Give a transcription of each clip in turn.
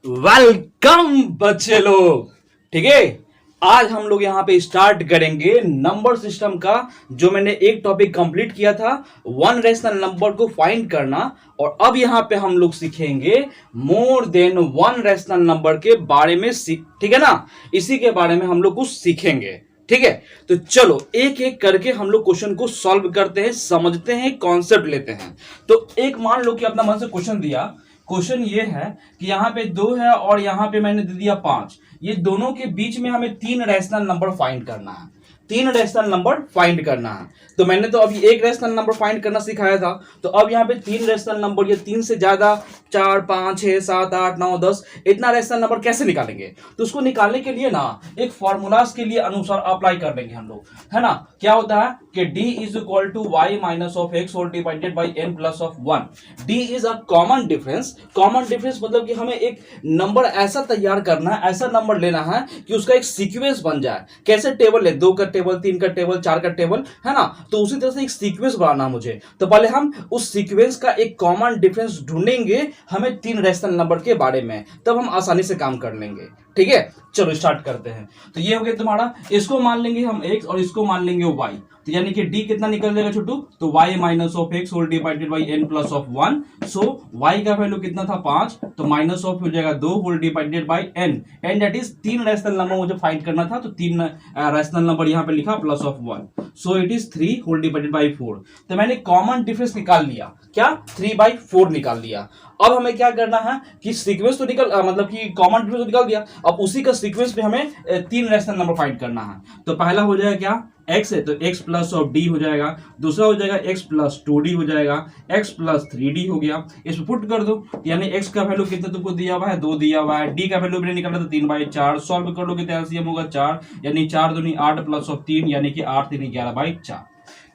Welcome बच्चे लोग। ठीक है, आज हम लोग यहाँ पे स्टार्ट करेंगे नंबर सिस्टम का। जो मैंने एक टॉपिक कंप्लीट किया था, वन रेशनल नंबर को फाइंड करना, और अब यहाँ पे हम लोग सीखेंगे more than one rational number के बारे में। ठीक है ना, इसी के बारे में हम लोग कुछ सीखेंगे। ठीक है, तो चलो एक एक करके हम लोग क्वेश्चन को सॉल्व करते हैं, समझते हैं, कॉन्सेप्ट लेते हैं। तो एक मान लो कि अपना मन से क्वेश्चन दिया। क्वेश्चन ये है कि यहाँ पे 2 है और यहाँ पे मैंने दे दिया 5। ये दोनों के बीच में हमें 3 रैशनल नंबर फाइंड करना है। 3 रैशनल नंबर फाइंड करना है। तो मैंने तो अभी एक रैशनल नंबर फाइंड करना सिखाया था, तो अब यहाँ पे 3 रैशनल नंबर, ये 3 से ज्यादा 4 5 6 7 8 9 10 इतना रैशनल नंबर कैसे निकालेंगे? तो उसको निकालने के लिए ना एक फॉर्मूलाज के लिए अनुसार अप्लाई कर लेंगे हम लोग, है ना। क्या होता है कि d is equal to y minus of x whole divided by n plus of 1। d is a common difference. Common difference मतलब कि हमें एक नंबर ऐसा तैयार करना है, ऐसा नंबर लेना है कि उसका एक सीक्वेंस बन जाए। कैसे टेबल ले, 2 का टेबल, 3 का टेबल, 4 का टेबल, है ना। तो उसी तरह से एक सीक्वेंस बनाना है मुझे। तो पहले हम उस सीक्वेंस का एक कॉमन डिफरेंस ढूंढेंगे हमें 3 रैशनल नंबर के बारे में, तब हम आसानी से काम कर लेंगे। ठीक है, चलो स्टार्ट करते हैं। तो ये हो गया तुम्हारा, इसको मान लेंगे हम x और इसको मान लेंगे y। तो यानी कि d कितना निकल जाएगा छोटू? तो y minus of x whole divided by n plus of 1। So y का वैल्यू कितना था? 5। तो माइनस ऑफ हो जाएगा 2 whole divided by n, and that is 3 rational number मुझे फाइंड करना था। तो 3 रैशनल नंबर यहाँ पे लिखा plus of 1। So it is 3 whole divided by 4। तो मैंने कॉमन डिफरेंस निकाल लिया। क्या? 3/4 निकाल लिया। अब हमें क्या करना है कि सीक्वेंस तो मतलब कि कॉमन डिफरेंस तो निकाल दिया। अब उसी का सीक्वेंस पे हमें 3 रैशनल नंबर फाइंड करना है। तो पहला हो जाएगा क्या? x है तो x प्लस ऑफ d हो जाएगा। दूसरा हो जाएगा x प्लस 2d हो जाएगा। x प्लस 3d हो गया। इसमें पुट कर दो, यानी x का वैल्यू कितना तुमको दिया हुआ है? 2 दिया हुआ है। d का वैल्यू मैंने निकाला था 3/4। सॉल्व कर लोगे तो एलसीएम होगा 4, यानी 4 दूनी 8 प्लस ऑफ 3, यानी कि 8 3 11/4।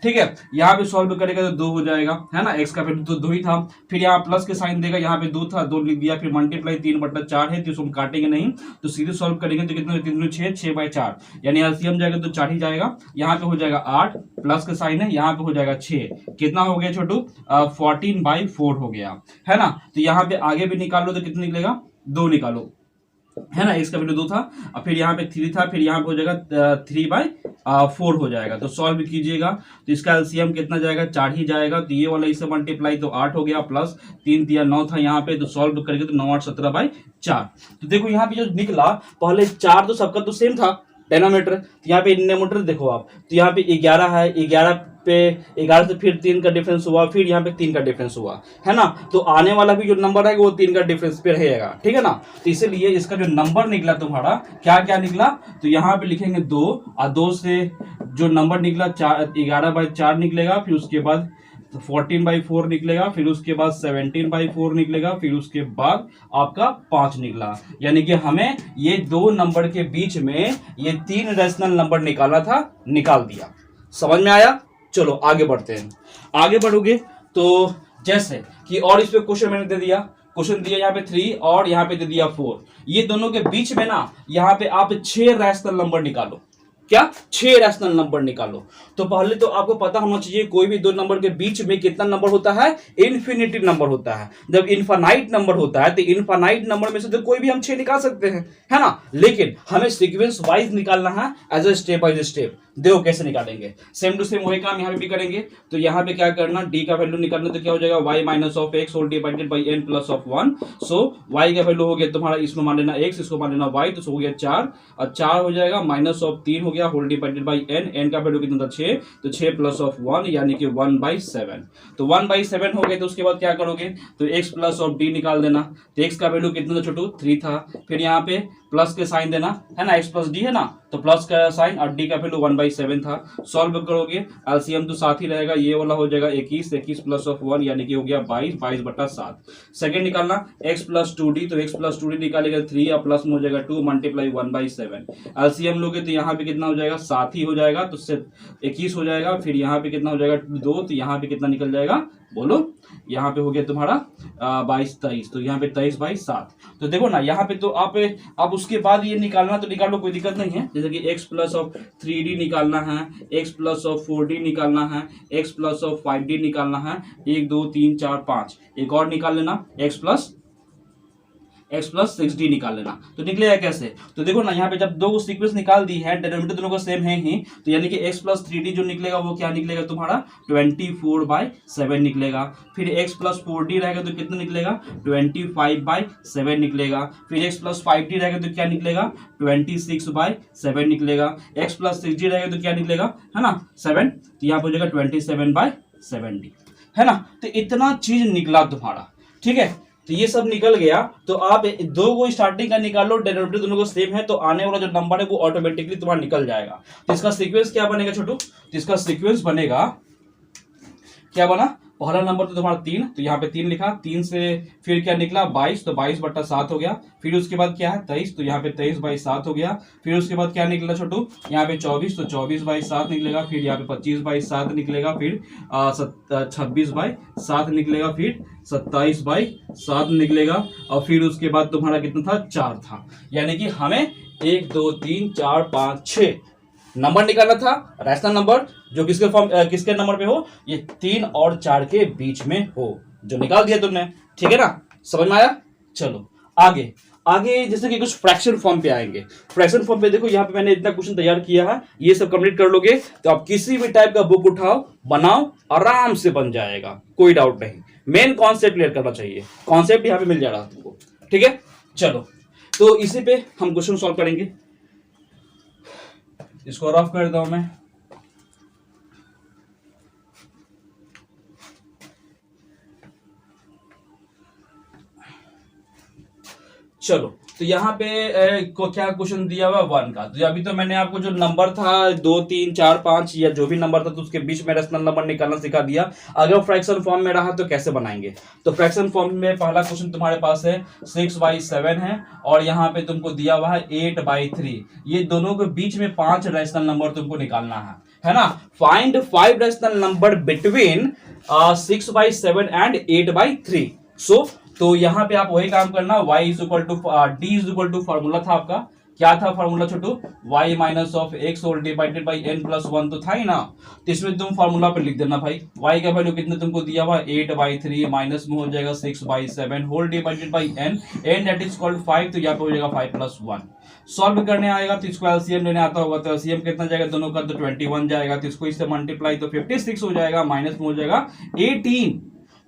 ठीक है, यहाँ पे सॉल्व करेगा तो 2 हो जाएगा, है ना। x का वैल्यू तो 2 ही था। फिर यहाँ प्लस के साइन देगा, यहाँ पे 2 था, 2 लिख दिया। फिर मल्टीप्लाई 3/4 है, तो इसको हम काटेंगे नहीं, तो सीधे सॉल्व करेंगे तो कितना? 3 6 6/4, यानी एलसीएम जाएगा तो 4 ही जाएगा। यहाँ पे हो जाएगा 8, प्लस का साइन है, यहाँ पे हो जाएगा 6। कितना हो गया छोटू? 14/4 हो गया, है ना। तो यहाँ पे आगे भी निकालो तो कितना निकलेगा? 2 निकालो, है ना। इसका वैल्यू 2 था, और फिर यहाँ पे 3 था, फिर यहाँ पे हो जाएगा 3/4 हो जाएगा। तो सॉल्व कीजिएगा तो इसका एलसीएम कितना जाएगा? 4 ही जाएगा। तो ये वाला इससे मल्टीप्लाई तो 8 हो गया, प्लस 3 3 9 था यहाँ पे, तो सॉल्व करेंगे तो 9 8 17/4। तो देखो यहाँ पे जो निकला, पहले 4 तो सबका तो सेम था डेनोमीटर, तो यहाँ पे डिनोमिनेटर देखो आप, तो यहाँ पे 11 है। 11 पे 11 से फिर 3 का डिफरेंस हुआ, फिर यहाँ पे 3 का डिफरेंस हुआ, है ना। तो आने वाला भी जो नंबर है वो 3 का डिफरेंस पे रहेगा, ठीक है ना। तो इसीलिए इसका जो नंबर निकला तुम्हारा, क्या क्या निकला? तो यहाँ पे लिखेंगे 2, और 2 से जो नंबर निकला 11/4 निकलेगा। फिर उसके बाद 14/4 निकलेगा। फिर उसके बाद 17/4 निकलेगा। फिर उसके बाद आपका 5 निकला। यानी कि हमें ये 2 नंबर के बीच में ये 3 रैशनल नंबर निकाला था, निकाल दिया। समझ में आया? चलो आगे बढ़ते हैं। आगे बढ़ोगे तो जैसे कि, और इस पे क्वेश्चन मैंने दे दिया, क्वेश्चन दिया यहाँ पे 3 और यहाँ पे दे दिया 4। ये दोनों के बीच में ना यहाँ पे आप 6 रैशनल नंबर निकालो। क्या? 6 रैशनल नंबर निकालो। तो पहले तो आपको पता होना चाहिए कोई भी 2 नंबर के बीच में कितना नंबर होता है? इन्फिनिटी नंबर होता है। जब इनफाइनाइट नंबर होता है तो इनफाइनाइट नंबर में से तो कोई भी हम 6 निकाल सकते हैं, है ना। लेकिन हमें सीक्वेंस वाइज निकालना है, as a step by step. देखो कैसे निकालेंगे, सेम टू सेम वही काम यहाँ पे भी करेंगे। तो यहाँ पे क्या करना, d का वैल्यू निकालना, तो क्या हो जाएगा? y minus of x whole divided by n plus of 1। So y का वैल्यू हो गया तुम्हारा, इसमें मान लेना x, इसको मान लेना y, तो हो गया 4, और 4 हो जाएगा माइनस ऑफ 3 हो गया होल डिवाइडेड बाई n का वैल्यू कितना था? 6, तो 6 प्लस ऑफ 1, यानी कि 1/7। तो 1/7 हो गए, तो उसके बाद क्या करोगे? तो x प्लस ऑफ d निकाल देना। तो x का वैल्यू कितना था छोटू? 3 था। फिर यहाँ पे प्लस के साइन देना, है ना, x प्लस d है ना, तो प्लस का साइन, और d का वैल्यू 1/7 था। सॉल्व करोगे, एलसीएम तो साथ ही रहेगा, ये वाला हो जाएगा 21, 21 प्लस ऑफ 1, यानी कि हो गया 22, 22/7। सेकंड निकालना x प्लस 2d, तो x प्लस 2d निकालेगा 3, और प्लस में हो जाएगा 2 मल्टीप्लाई 1/7। एलसीएम लोगे तो यहाँ पे कितना हो जाएगा? 7 ही हो जाएगा, तो 21 हो जाएगा। फिर यहाँ पे कितना हो जाएगा? 2, तो यहाँ पे कितना निकल जाएगा? बोलो। यहाँ पे हो गया तुम्हारा 22 23, तो यहाँ पे 23/7। तो देखो ना, यहाँ पे तो आप उसके बाद ये निकालना तो निकालो, कोई दिक्कत नहीं है। जैसे कि x प्लस ऑफ 3d निकालना है, x प्लस ऑफ 4d निकालना है, x प्लस ऑफ 5d निकालना है, 1 2 3 4 5। एक और निकाल लेना, x plus x plus 6d निकाल लेना। तो निकलेगा कैसे, तो देखो ना यहाँ पे जब दो को सीक्वेंस निकाल दी है, डेनोमिनेटर दोनों का सेम है ही, तो यानी कि x प्लस 3d जो निकलेगा वो क्या निकलेगा तुम्हारा 24/7 निकलेगा। फिर x प्लस 4d रहेगा तो कितना निकलेगा 25/7 निकलेगा। फिर x प्लस 5d रहेगा तो क्या निकलेगा 26/7 निकलेगा। x प्लस 6d रहेगा तो क्या निकलेगा, है ना 7, तो यहाँ पर हो जाएगा 27/7d, है ना। तो इतना चीज निकला तुम्हारा, ठीक है। तो ये सब निकल गया, तो आप दो को स्टार्टिंग का निकालो, डेरिवेटिव दोनों को सेम है, तो आने वाला जो नंबर है वो ऑटोमेटिकली तुम्हारा निकल जाएगा। तो इसका सीक्वेंस क्या बनेगा छोटू, तो इसका सीक्वेंस बनेगा, क्या बना, पहला नंबर तो तुम्हारा 3, तो यहाँ पे 3 लिखा, 3 से फिर क्या निकला 22, तो 22/7 हो गया। फिर उसके बाद क्या है 23, तो यहाँ पे 23/7 हो गया। फिर उसके बाद क्या निकला छोटू, यहाँ पे 24, तो 24/7 निकलेगा। फिर यहाँ पे 25/7 निकलेगा। फिर 26/7 निकलेगा। फिर 27/7 निकलेगा। और फिर उसके बाद तुम्हारा कितना था 4 था, यानी कि हमें 1 2 3 4 5 6 नंबर निकालना था, रैशनल नंबर जो किसके फॉर्म किसके नंबर पे हो, ये 3 और 4 के बीच में हो, जो निकाल दिया तुमने, ठीक है ना, समझ में आया। चलो आगे आगे जैसे कि कुछ फ्रैक्शन फॉर्म पे आएंगे। फ्रैक्शन फॉर्म पे देखो यहाँ पे मैंने इतना क्वेश्चन तैयार किया है, ये सब कंप्लीट कर लोगे तो आप किसी भी टाइप का बुक उठाओ बनाओ, आराम से बन जाएगा, कोई डाउट नहीं। मेन कॉन्सेप्ट क्लियर करना चाहिए, कॉन्सेप्ट यहाँ पे मिल जा रहा है तुमको, ठीक है। चलो तो इसी पे हम क्वेश्चन सॉल्व करेंगे। इसको रफ कर देता हूं मैं। चलो तो यहाँ पे को क्या क्वेश्चन दिया हुआ 1 का, तो अभी तो मैंने आपको जो नंबर था 2 3 4 5 या जो भी नंबर था तो उसके बीच में रेशनल नंबर निकालना सिखा दिया। अगर फ्रैक्शन फॉर्म में रहा तो कैसे बनाएंगे, तो फ्रैक्शन फॉर्म में पहला क्वेश्चन तुम्हारे पास है 6/7 है और यहाँ पे तुमको दिया हुआ है 8/3। ये दोनों के बीच में 5 रेशनल नंबर तुमको निकालना है ना। Find 5 rational number between 6/7 and 8/3। So तो यहाँ पे आप वही काम करना, y is equal to d is equal to formula था आपका, क्या था formula Chhotu, y minus of x whole divided by n plus 1 तो था ही ना। तो इसमें तुम फॉर्मूला पे लिख देना भाई, y का वैल्यू कितना तुमको दिया हुआ 8/3 माइनस में हो जाएगा 6/7 whole divided by n that is called 5, तो यहाँ पे हो जाएगा 5 प्लस 1। सॉल्व करने आएगा तो इसको एलसीएम लेने आता होगा, तो एलसीएम कितना जाएगा दोनों का, तो 21 जाएगा। तो इसको इससे मल्टीप्लाई तो 56 हो जाएगा, माइनस में हो जाएगा 18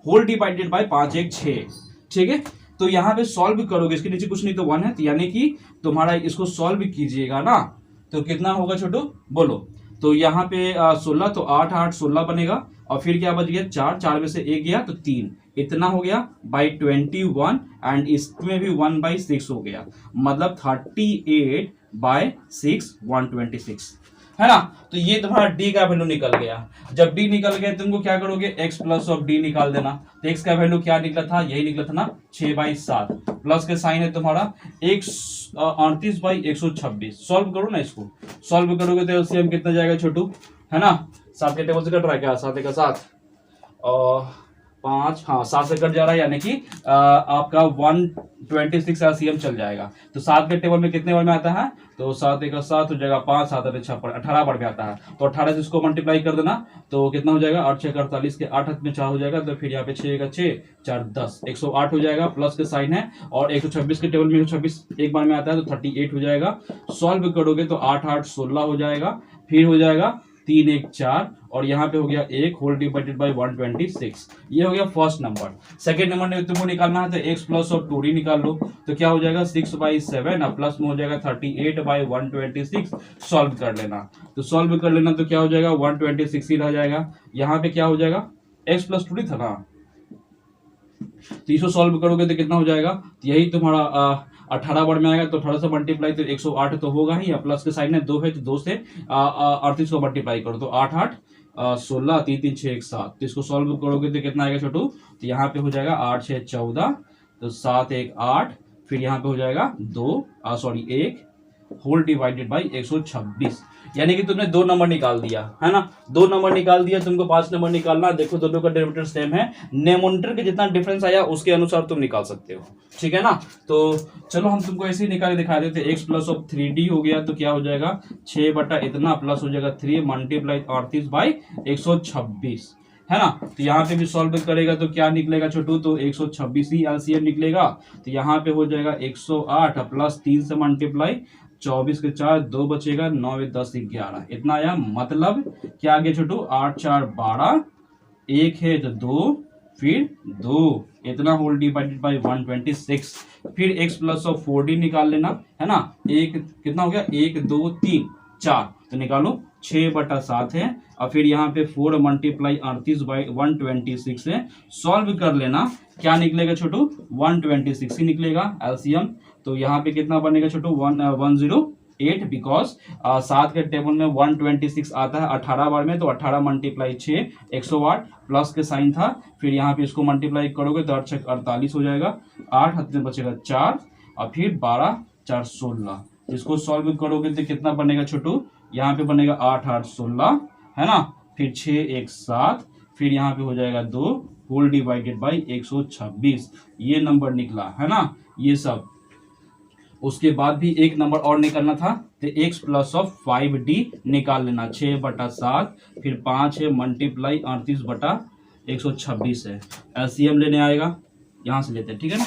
होल डिवाइडेड बाई 5 1 6, ठीक है। तो यहाँ पे सॉल्व करोगे, इसके नीचे कुछ नहीं तो 1 है, तो यानी कि तुम्हारा इसको सॉल्व कीजिएगा ना तो कितना होगा छोटू बोलो। तो यहाँ पे 16, तो 8 8 16 बनेगा और फिर क्या बच गया 4, 4 में से 1 गया तो 3, इतना हो गया बाई 21 एंड इसमें भी 1/6 हो गया, मतलब 38/6 126, है ना। तो ये तुम्हारा d का वैल्यू निकल गया। जब d निकल गया तुमको क्या करोगे x प्लस ऑफ d निकाल देना। तो x का वैल्यू क्या निकला था, यही निकला था ना 6/7, प्लस के साइन है तुम्हारा 38/126। सॉल्व करो ना, इसको सॉल्व करोगे तो एलसीएम कितना जाएगा छोटू, है ना। 7 के टेबल से कट रहा है क्या, 7 का 7 और 5, हाँ 7 से कट जा रहा है, यानी कि आपका 126 एलसीएम चल जाएगा। तो 7 के टेबल में कितने बार में आता है, तो 7 का 7 हो जाएगा 5 7 6 18 बार में आता है। तो 18 से इसको मल्टीप्लाई कर देना तो कितना हो जाएगा 8 6 48 के 8 हाथ में 4 हो जाएगा, तो फिर यहाँ पे 6 का 6 4 10 108 हो जाएगा, प्लस के साइन है और 126 के टेबल में 126 एक बार में आता है तो 38 हो जाएगा। सॉल्व करोगे तो 8 8 16 हो जाएगा, फिर हो जाएगा 3 1 4 और यहाँ पे हो गया 1 होल डिवाइडेड बाई 126। ये हो गया फर्स्ट नंबर। सेकेंड नंबर में तुमको निकालना है तो x प्लस और 2d निकाल लो, तो क्या हो जाएगा 6/7 और प्लस में हो जाएगा 38/126। सॉल्व कर लेना, तो सॉल्व कर लेना तो क्या हो जाएगा 126 ही रह जाएगा। यहाँ पे क्या हो जाएगा x प्लस 2d था ना, तो इसको सॉल्व करोगे तो कितना हो जाएगा, तो यही तुम्हारा 18 बार में आएगा, तो 18 से मल्टीप्लाई तो 108 तो होगा ही, प्लस के साइड में 2 है तो 2 से 38 को मल्टीप्लाई करो तो 8 8 16 3 3 6 1 7। तो इसको सॉल्व करोगे तो कितना आएगा छोटू, तो यहाँ पे हो जाएगा 8 6 14, तो 7 1 8, फिर यहाँ पे हो जाएगा 1 होल डिवाइडेड बाई 126, यानी कि तुमने 2 नंबर निकाल दिया, है ना। 2 नंबर निकाल दिया, तुमको 5 नंबर निकालना। देखो दोनों का डेरिवेटिव सेम है, न्यूमरेटर के जितना डिफरेंस आया उसके अनुसार तुम निकाल सकते हो, ठीक है ना। तो चलो हम तुमको ऐसे ही निकाल दिखा देते। x प्लस ऑफ 3d हो गया तो क्या हो जाएगा 6 बटा इतना प्लस हो जाएगा 3 मल्टीप्लाई 38/126, है ना। तो यहाँ पे भी सॉल्व करेगा तो क्या निकलेगा छोटू, तो 126 ही एलसीएम निकलेगा। तो यहाँ पे हो जाएगा 108 प्लस 3 से मल्टीप्लाई, 24 के 4 2 बचेगा, 9 10 11 इतना आया। मतलब क्या आ गया छोटू, 8 4 12, एक है तो 2, फिर 2 इतना होल डिवाइडेड बाई 126। फिर x प्लस ऑफ 4d निकाल लेना, है ना। एक कितना हो गया, 1 2 3 4, तो निकालो 6/7 है। और फिर यहाँ पे 4 मल्टीप्लाई 38/126 है। सॉल्व कर लेना, क्या निकलेगा छोटू, 126 ही निकलेगा एलसीएम। तो यहाँ पे कितना बनेगा छोटू, 108, बिकॉज 7 के टेबल में 126 आता है 18 बार में, तो 18 मल्टीप्लाई 6 108 प्लस के साइन था। फिर यहाँ पे इसको मल्टीप्लाई करोगे तो 8 6 48 हो जाएगा, 8 हाथ में बचेगा 4, और फिर 12 4 16। इसको सॉल्व करोगे तो कितना बनेगा छोटू, यहाँ पे बनेगा 8 8 16, है ना। फिर 6 1 7, फिर यहाँ पे हो जाएगा 2 होल डिवाइडेड बाई 126, ये नंबर निकला, है ना। ये सब उसके बाद भी एक नंबर और निकालना था, तो x प्लस ऑफ 5d निकाल लेना, 6/7, फिर 5 है मल्टीप्लाई 38/126 है। एलसीएम लेने आएगा, यहाँ से लेते हैं, ठीक है ना।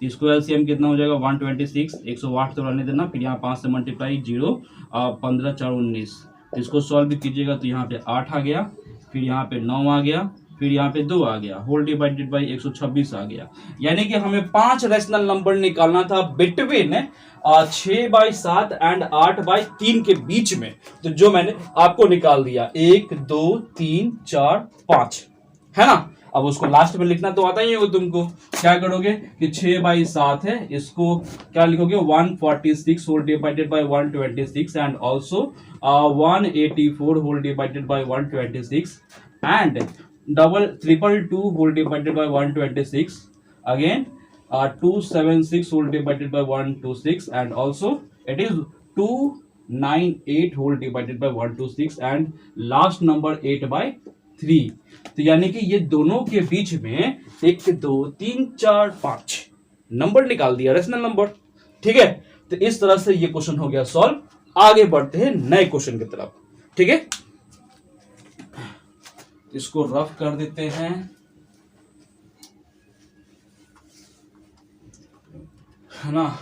इसको एलसीएम कितना हो जाएगा, 126, 108 तो रहने देना, फिर यहाँ 5 से मल्टीप्लाई 0, 15 4 19। तो इसको सॉल्व कीजिएगा तो यहाँ पे 8 आ गया, फिर यहाँ पे 9 आ गया, फिर यहाँ पे 2 आ गया, होल डिवाइडेड बाई 126 आ गया। यानी कि हमें 5 रैशनल नंबर निकालना था बिटवीन 6/7 एंड 8/3 के बीच में। तो जो मैंने आपको निकाल दिया, 1 2 3 4 5, है ना। अब उसको लास्ट में लिखना तो आता ही होगा तुमको। क्या करोगे कि 6/7 है, इसको क्या लिखोगे, 146 whole divided by 126 and also 184 whole divided by 126 and double 222 whole divided by 126, again 276 whole divided by 126, and also it is 298 whole divided by 126 and last number 8/3। तो यानी कि ये दोनों के बीच में 1 2 3 4 5 नंबर निकाल दिया, रेशनल नंबर, ठीक है। तो इस तरह से ये क्वेश्चन हो गया सॉल्व। आगे बढ़ते हैं नए क्वेश्चन की तरफ, ठीक है। इसको रफ कर देते हैं, है ना।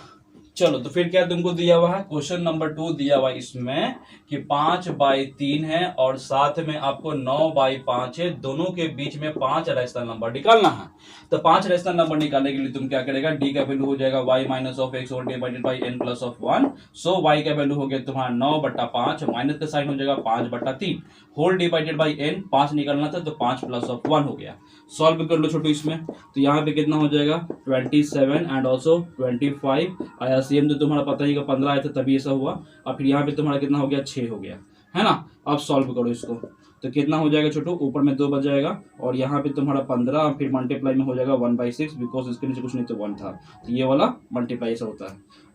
चलो, तो फिर क्या तुमको दिया हुआ है, क्वेश्चन नंबर 2 दिया हुआ है इसमें कि 5/3 है और साथ में आपको 9/5 है, दोनों के बीच में 5 रैशनल नंबर निकालना है। तो 5 रैशनल नंबर निकालने के लिए तुम क्या करेगा, डी का वैल्यू हो जाएगा y minus of x whole divided by n plus of 1। So y का वैल्यू हो गया तुम्हारा 9/5, माइनस का साइन हो जाएगा 5/3, होल डिवाइडेड बाई n, 5 निकालना था तो 5 प्लस ऑफ 1 हो गया। सॉल्व कर लो छोटू इसमें, तो यहाँ पे कितना हो जाएगा 27 एंड ऑल्सो 25 आया। सेम तो तुम्हारा पता ही का 15 आया था तभी ऐसा हुआ। और फिर यहाँ पे तुम्हारा कितना हो गया 6 हो गया, है ना। अब सॉल्व करो इसको, तो कितना हो जाएगा छोटू, ऊपर में 2 बच जाएगा और यहाँ पे तुम्हारा 15, फिर मल्टीप्लाई में हो जाएगा 1/6, बिकॉज इसके नीचे कुछ नहीं तो 1 था, तो ये वाला मल्टीप्लाई ऐसा होता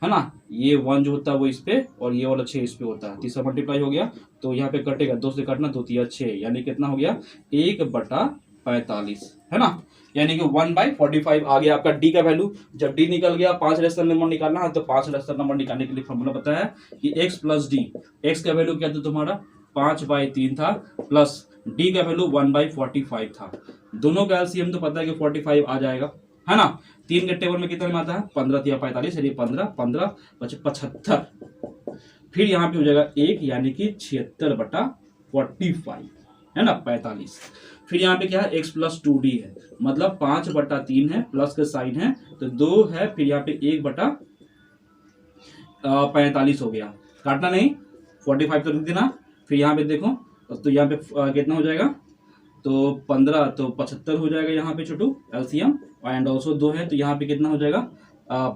है ना। ये 1 जो होता है वो इस पे और ये वाला 6 इस पे होता है, तीसरा मल्टीप्लाई हो गया तो यहाँ पे कटेगा, 2 से काटना 2 3 6, यानी कितना हो गया 1/45, है ना। यानी कि 1/45 आ गया आपका डी का वैल्यू। जब डी निकल गया, 5 रैशनल नंबर निकालना है, तो 5 रैशनल नंबर निकालने के लिए फॉर्मूला पता है कि x प्लस डी, एक्स का वैल्यू क्या था तुम्हारा 5/3 था, प्लस डी का वैल्यू 1/45 था। दोनों का एलसीएम तो पता है कि 45 आ जाएगा, है ना। 3 के टेबल में कितना में आता है 15 या 45, यानी 15 15 75, फिर यहाँ पे हो जाएगा 1, यानी कि 76/45, है ना, 45। फिर यहाँ पे क्या है x प्लस 2d है, मतलब 5/3 है, प्लस का साइन है तो 2 है, फिर यहाँ पे 1/45 हो गया, काटना नहीं 45 तो लिख देना। फिर यहाँ पे देखो तो यहाँ पे कितना हो जाएगा, तो 15 तो 75 हो जाएगा यहाँ पे छोटू एलसीएम, एंड ऑल्सो 2 है तो यहाँ पे कितना हो जाएगा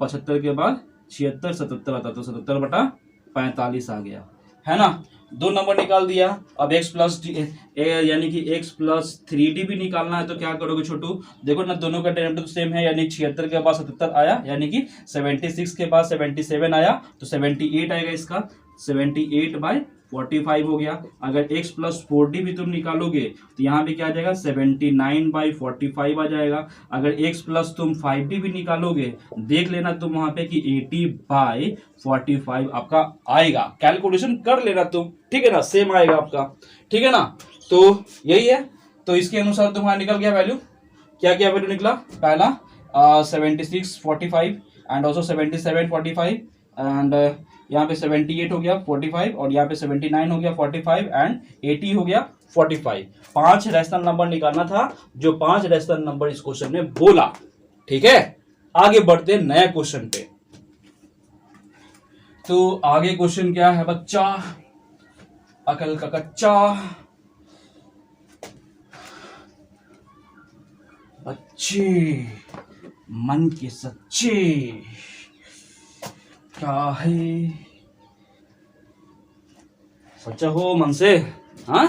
75 के बाद 76 77 आता, तो 77/45 आ गया, है ना। 2 नंबर निकाल दिया। अब x प्लस यानी कि x प्लस 3d भी निकालना है, तो क्या करोगे छोटू, देखो ना दोनों का डेरिवेटिव सेम है, यानी 76 के बाद 77 आया, यानी कि 76 के बाद 77 आया तो 78 आएगा, इसका 78/45 हो गया। अगर x प्लस 4d भी तुम निकालोगे तो यहाँ पे क्या आ जाएगा 79/45 आ जाएगा। अगर x प्लस तुम 5d भी निकालोगे, देख लेना तुम वहां पे कि 80/45 आपका आएगा, कैलकुलेशन कर लेना तुम, ठीक है ना, सेम आएगा आपका, ठीक है ना। तो यही है, तो इसके अनुसार तुम्हारा निकल गया वैल्यू, क्या क्या वैल्यू निकला, पहला 76 45 एंड ऑल्सो 77 45 एंड यहाँ पे 78 हो गया 45 और यहाँ पे 79 हो गया 45 एंड 80 हो गया 45। 5 रैशनल नंबर निकालना था जो 5 रैशनल नंबर इस क्वेश्चन में बोला। ठीक है, आगे बढ़ते हैं नया क्वेश्चन पे। तो आगे क्वेश्चन क्या है बच्चा, अकल का कच्चा बच्चे मन के सच्चे क्या है, सच्चा हो मन से। हाँ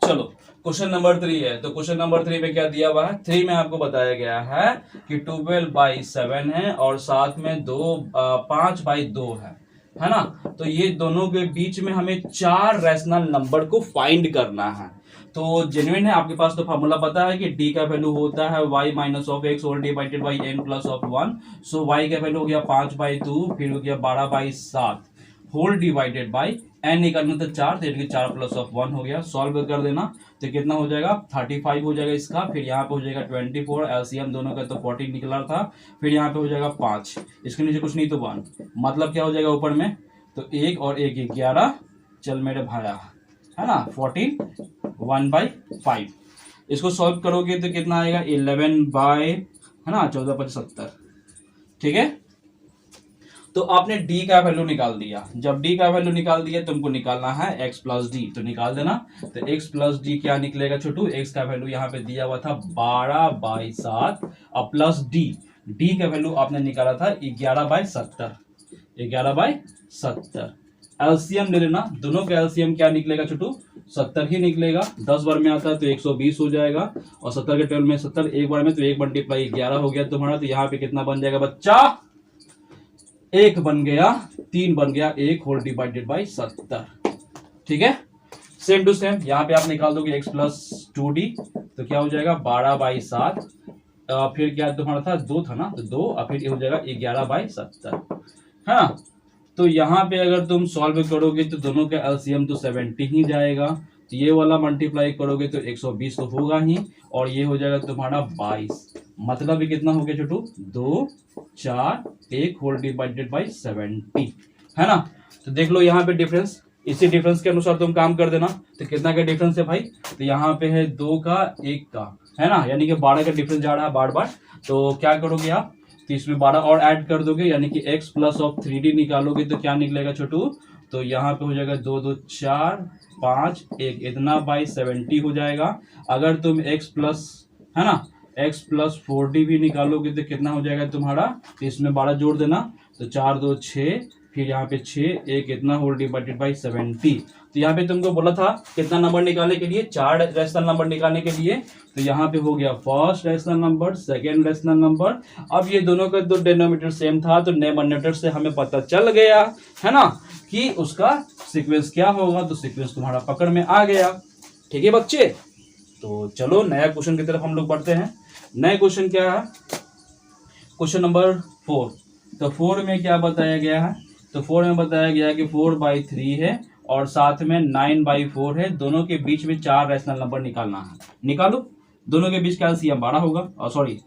चलो क्वेश्चन नंबर 3 है। तो क्वेश्चन नंबर 3 में क्या दिया हुआ है, 3 में आपको बताया गया है कि 12/7 है और साथ में 5/2 है ना। तो ये दोनों के बीच में हमें 4 रैशनल नंबर को फाइंड करना है। तो जेन्युइन है, आपके पास तो फॉर्मूला पता है कि डी का वैल्यू होता है y minus of x whole divided by n plus of 1। So y का वैल्यू हो गया 5/2, फिर हो गया 12/7 होल डिवाइडेड बाई n निकालना था 4, तो यानी 4 प्लस ऑफ 1 हो गया। सॉल्व कर देना तो कितना हो जाएगा 35 हो जाएगा इसका, फिर यहाँ पे हो जाएगा 24, एलसीएम दोनों का तो 40 निकला था, फिर यहाँ पे हो जाएगा 5, इसके नीचे कुछ नहीं तो 1, मतलब क्या हो जाएगा ऊपर में, तो 1 और 1 11, चल मेरे भाया है ना 14 1/5। इसको सॉल्व करोगे तो कितना आएगा 11 बाय है ना 14/75। ठीक है, तो आपने d का वैल्यू निकाल दिया। जब d का वैल्यू निकाल दिया तुमको निकालना है x प्लस डी, तो निकाल देना। तो x प्लस डी क्या निकलेगा छोटू, x का वैल्यू यहाँ पे दिया हुआ था 12/7 और प्लस d का वैल्यू आपने निकाला था 11/70। 11/70 एलसीएम ले लेना, दोनों का एलसीएम क्या निकलेगा छोटू 70 ही निकलेगा। 10 बार में आता है तो 120 हो जाएगा और 70 के 12 में 70 एक बार में तो 1 मल्टीप्लाई 11 हो गया तुम्हारा। तो यहाँ पे कितना बन जाएगा बच्चा, 1 बन गया, 3 बन गया, 1 होल डिवाइडेड बाई 70। ठीक है, सेम टू सेम यहाँ पे आप निकाल दोगे x प्लस 2d, तो क्या हो जाएगा 12/7, फिर क्या तुम्हारा था 2 था ना, तो 2 और फिर ये हो जाएगा 11/70 है ना। तो यहाँ पे अगर तुम सॉल्व करोगे तो दोनों का एलसीएम तो 70 ही जाएगा, तो ये वाला मल्टीप्लाई करोगे तो 120 तो होगा ही, और ये हो जाएगा तुम्हारा 22, मतलब ये कितना हो गया छोटू 2 4 1 होल डिवाइडेड बाई 70 है ना। तो देख लो यहाँ पे डिफरेंस, इसी डिफरेंस के अनुसार तुम काम कर देना। तो कितना का डिफरेंस है भाई, तो यहाँ पे है 2 का 1 का है ना, यानी कि 12 का डिफरेंस जा रहा है बार बार। तो क्या करोगे आप, तो इसमें 12 और ऐड कर दोगे, यानी कि x प्लस ऑफ 3d निकालोगे तो क्या निकलेगा छोटू, तो यहाँ पे हो जाएगा 2 2 4 5 1, इतना बाई 70 हो जाएगा। अगर तुम x प्लस है ना x प्लस 4d भी निकालोगे तो कितना हो जाएगा तुम्हारा, तो इसमें 12 जोड़ देना, तो 4 2 6, फिर यहाँ पे 6 1, इतना होल डिवाइडेड बाई 70। तो यहाँ पे तुमको बोला था कितना नंबर निकालने के लिए, 4 रैशनल नंबर निकालने के लिए। तो यहाँ पे हो गया first rational number, second rational number. अब ये दोनों का तो डिनोमिनेटर सेम था, तो डिनोमिनेटर से हमें पता चल गया है ना कि उसका सीक्वेंस क्या होगा, तो सीक्वेंस तुम्हारा पकड़ में आ गया। ठीक है बच्चे, तो चलो नया क्वेश्चन की तरफ हम लोग बढ़ते हैं। नया क्वेश्चन क्या है, क्वेश्चन नंबर 4। तो 4 में क्या बताया गया है, तो 4 में बताया गया है कि 4/3 है और साथ में 9/4 है, दोनों के बीच में 4 रैशनल नंबर निकालना है। निकालो, दोनों के बीच का एलसीएम 12 होगा, और सॉरी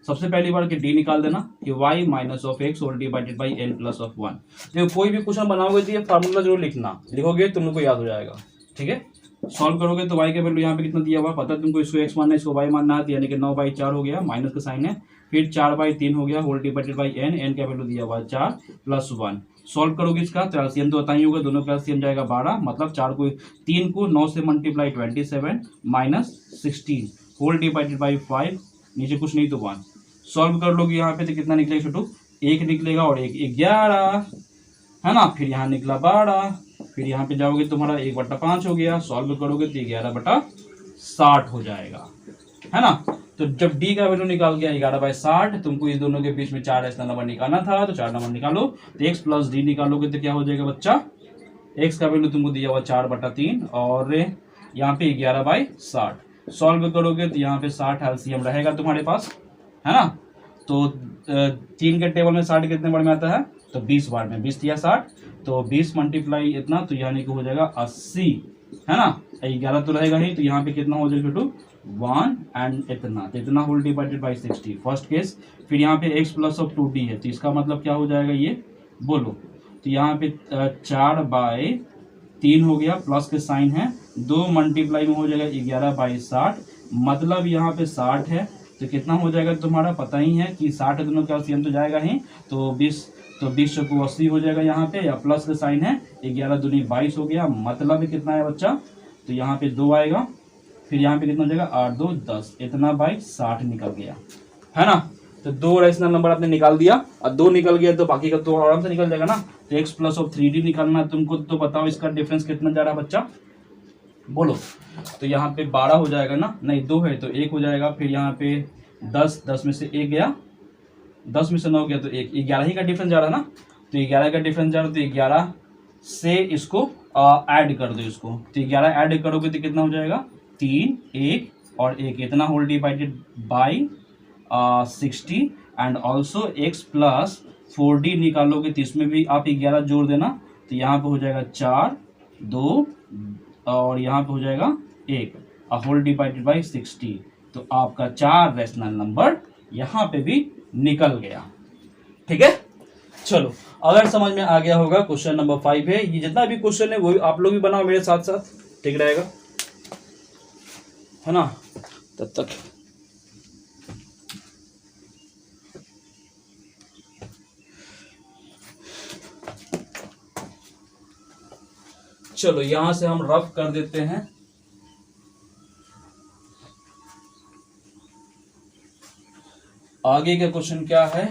सबसे पहली बार कि डी निकाल देना कि y minus of x whole divided by n plus of 1। तो कोई भी क्वेश्चन बनाओगे तो ये फार्मूला जरूर लिखना, लिखोगे तुम लोग को याद हो जाएगा। ठीक है, सॉल्व करोगे तो y का वैल्यू यहाँ पे कितना दिया हुआ पता है तुमको, इसको x मानना है इसको y मानना है, यानी कि 9/4 हो गया, माइनस का साइन है, फिर 4/3 हो गया होल डिवाइडेड बाई n का वैल्यू दिया हुआ 4 प्लस 1। सॉल्व करोगे इसका तो एलसीएम तो पता ही होगा, दोनों का एलसीएम जाएगा 12, मतलब 3 को 9 से multiply 27 minus 16 whole divided by 5, नीचे कुछ नहीं तो 1। सॉल्व कर लोगे यहाँ पे तो कितना निकलेगा छोटू, 1 निकलेगा और 1 11 है ना, फिर यहाँ निकला 12, फिर यहाँ पे जाओगे तुम्हारा 1/5 हो गया, सॉल्व करोगे तो 11/60 हो जाएगा है ना। तो जब डी का वैल्यू निकाल गया 11/60, तुमको इस दोनों के बीच में 4 रैशनल नंबर निकालना था, तो 4 नंबर निकालो। तो x प्लस डी निकालोगे तो क्या हो जाएगा बच्चा, x का वैल्यू तुमको दिया हुआ 4/3 और यहाँ पे 11/60। सॉल्व करोगे तो यहाँ पे 60 एलसीएम रहेगा तुम्हारे पास है ना। तो 3 के टेबल में 60 कितने बार में आता है, तो 20 बार में, 20 या 60, तो 20 मल्टीप्लाई इतना, तो यानी कि हो जाएगा 80 है ना, 11 तो रहेगा ही, तो यहाँ पे कितना हो जाएगा छोटू 1 एंड इतना, तो इतना whole divided by 60 first case. फिर यहाँ पे x प्लस ऑफ 2d है, तो इसका मतलब क्या हो जाएगा ये बोलो, तो यहाँ पे 4/3 हो गया, प्लस के साइन है, 2 मल्टीप्लाई में हो जाएगा 11/60, मतलब यहाँ पे 60 है, तो कितना हो जाएगा तुम्हारा पता ही है कि 60 दोनों का एलसीएम तो जाएगा ही, तो 20 चौको 80 हो जाएगा यहाँ पे, या प्लस का साइन है, 11 दूनी 22 हो गया, मतलब कितना है बच्चा, तो यहाँ पे 2 आएगा, फिर यहाँ पे कितना हो जाएगा 8 2 10, इतना बाई 60 निकल गया, है ना। तो 2 रैशनल नंबर आपने निकाल दिया, और 2 निकल गया तो बाकी का तो आराम से निकल जाएगा ना। तो x प्लस ऑफ 3d निकालना है तुमको, तो बताओ इसका डिफरेंस कितना जा रहा है बच्चा, बोलो। तो यहाँ पे 12 हो जाएगा ना, नहीं 2 है तो 1 हो जाएगा, फिर यहाँ पे 10 में से 1 गया, 10 में से 9 गया, तो 11 ही का डिफरेंस जा रहा है ना, तो 11 का डिफरेंस जा रहा है, तो 11 से इसको ऐड कर दो इसको, तो 11 ऐड करोगे तो कितना हो जाएगा 3 1 और 1, इतना whole divided by 60, and also x plus 4d निकालोगे तो इसमें भी आप 11 जोड़ देना, तो यहाँ पे हो जाएगा 4 2 और यहाँ पे हो जाएगा 1, होल डिवाइडेड बाई 60, तो आपका 4 रैशनल नंबर यहाँ पे भी निकल गया। ठीक है, चलो अगर समझ में आ गया होगा, क्वेश्चन नंबर 5 है, ये जितना भी क्वेश्चन है वो आप लोग भी बनाओ मेरे साथ साथ, ठीक रहेगा, है ना। तब तक चलो यहां से हम रफ कर देते हैं। आगे का क्वेश्चन क्या है,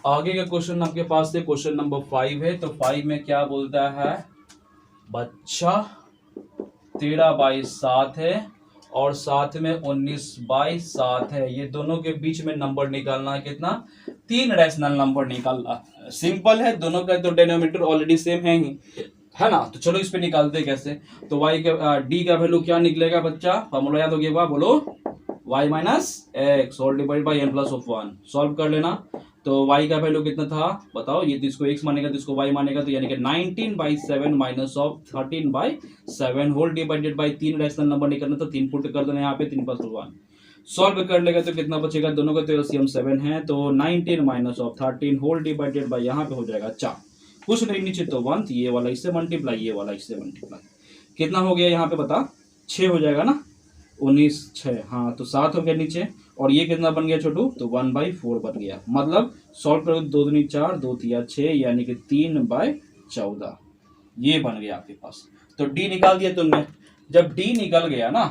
आगे का क्वेश्चन आपके पास से क्वेश्चन नंबर 5 है। तो 5 में क्या बोलता है बच्चा, 13/7 है और साथ में 19/7 है, ये दोनों के बीच में नंबर निकालना है, कितना 3 रैशनल नंबर निकालना। सिंपल है, दोनों का तो डिनोमिनेटर ऑलरेडी सेम है ही, है ना। तो चलो इस पे निकालते हैं कैसे। तो y का d का वैल्यू क्या निकलेगा बच्चा, फॉर्मूला याद हो गया, बोलो y minus x whole divide by n plus of 1, solve कर लेना। तो y का वैल्यू कितना था बताओ, ये तो इसको x मानेगा तो इसको y मानेगा, तो यानी कि 19/7 minus of 13/7 whole divided by 3 rational number निकलना, तो 3 पुट कर देना यहाँ पे, 3 प्लस 1 सॉल्व कर लेगा तो कितना बचेगा, दोनों का तो एलसीएम 7 है, तो 19 minus of 13 whole divided by यहाँ पे हो जाएगा 4, कुछ नहीं नीचे तो 1, ये वाला इससे मल्टीप्लाई, ये वाला इससे मल्टीप्लाई, कितना हो गया यहाँ पे बता 6 हो जाएगा ना, 19 6, हाँ तो 7 हो गया नीचे, और ये कितना बन गया छोटू, तो 1/4 बन गया, मतलब सॉल्व करो 2 दूनी 4 2 तिया 6, यानी कि 3/14 ये बन गया आपके पास। तो डी निकाल दिया तुमने, जब डी निकल गया ना,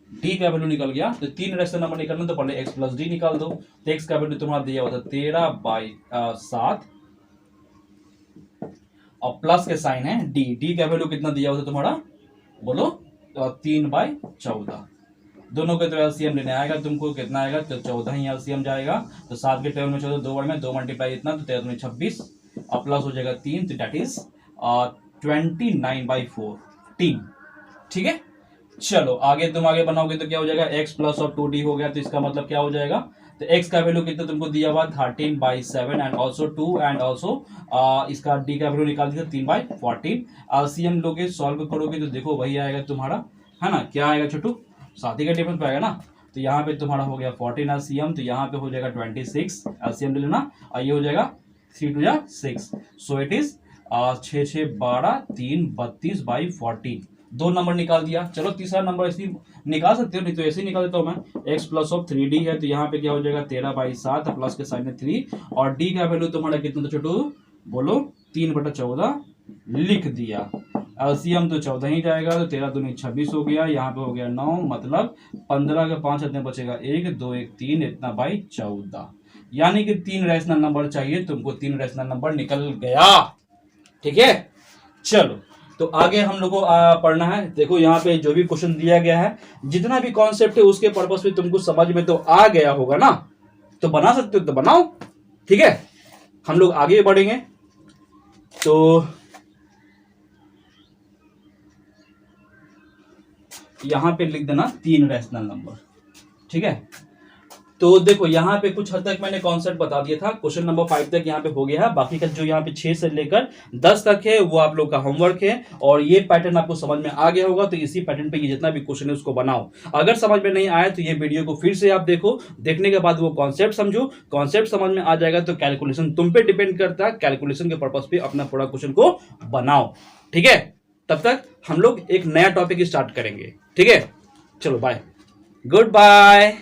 डी का वैल्यू निकल गया, तो 3 रैशनल नंबर निकलना, तो पहले x प्लस डी निकाल दो, तो x का वैल्यू तुम्हारा दिया हुआ था 13/7 और प्लस के साइन है डी, डी का वैल्यू कितना दिया हुआ था तुम्हारा बोलो, 3/14, दोनों के तो एलसीएम लेने आएगा तुमको, कितना आएगा तो 14 ही एलसीएम जाएगा, तो 7 के टेबल में 14 2 बार में 2 मल्टीप्लाई इतना, तो 13 में 26 और प्लस हो जाएगा 3, तो दैट इज 29/14, ठीक है। चलो आगे तुम आगे बनाओगे तो क्या हो जाएगा, x प्लस ऑफ 2d हो गया, तो इसका मतलब क्या हो जाएगा, तो x का वैल्यू कितना तुमको दिया हुआ 13/7 एंड ऑल्सो 2 एंड ऑल्सो इसका d का वैल्यू निकाल दिया 3/14, एलसीएम लोगे सॉल्व करोगे तो देखो वही आएगा तुम्हारा, है ना, क्या आएगा छोटू, साथी का डिफरेंस पाएगा ना, तो यहाँ पे तुम्हारा हो गया 14 एलसीएम, तो यहाँ पे हो जाएगा 26 एलसीएम ले लेना, और ये हो जाएगा 3 2 6, सो इट इज 6 6 12 3 32/14, 2 नंबर निकाल दिया। चलो तीसरा नंबर ऐसे निकाल सकते हो, नहीं तो ऐसे ही निकाल देता हूँ मैं, x प्लस ऑफ 3d है, तो यहाँ पे क्या हो जाएगा 13/7 प्लस के साइन में 3, और d का वैल्यू तुम्हारा कितना था छोटू बोलो, 3/14 लिख दिया, एलसीएम तो 14 ही जाएगा, तो 13 दूनी 26 हो गया, यहाँ पे हो गया 9, मतलब 15 का 5 इतने बचेगा 1 2 1 3 इतना बाई 14, यानी कि 3 रैशनल नंबर चाहिए तुमको, 3 रैशनल नंबर निकल गया, ठीक है। चलो तो आगे हम लोग को पढ़ना है, देखो यहाँ पे जो भी क्वेश्चन दिया गया है, जितना भी कॉन्सेप्ट है उसके पर्पस में तुमको समझ में तो आ गया होगा ना, तो बना सकते हो तो बनाओ, ठीक है। हम लोग आगे बढ़ेंगे, तो यहां पे लिख देना 3 रैशनल नंबर, ठीक है। तो देखो यहाँ पे कुछ हद तक मैंने कॉन्सेप्ट बता दिया था, क्वेश्चन नंबर 5 तक यहाँ पे हो गया है, बाकी का जो यहाँ पे 6 से लेकर 10 तक है वो आप लोग का होमवर्क है। और ये पैटर्न आपको समझ में आ गया होगा, तो इसी पैटर्न पे ये जितना भी क्वेश्चन है उसको बनाओ। अगर समझ में नहीं आया तो ये वीडियो को फिर से आप देखो, देखने के बाद वो कॉन्सेप्ट समझो, कॉन्सेप्ट समझ में आ जाएगा तो कैलकुलेशन तुम पे डिपेंड करता है, कैलकुलेशन के पर्पज पे अपना पूरा क्वेश्चन को बनाओ। ठीक है, तब तक हम लोग एक नया टॉपिक स्टार्ट करेंगे। ठीक है, चलो बाय, गुड बाय।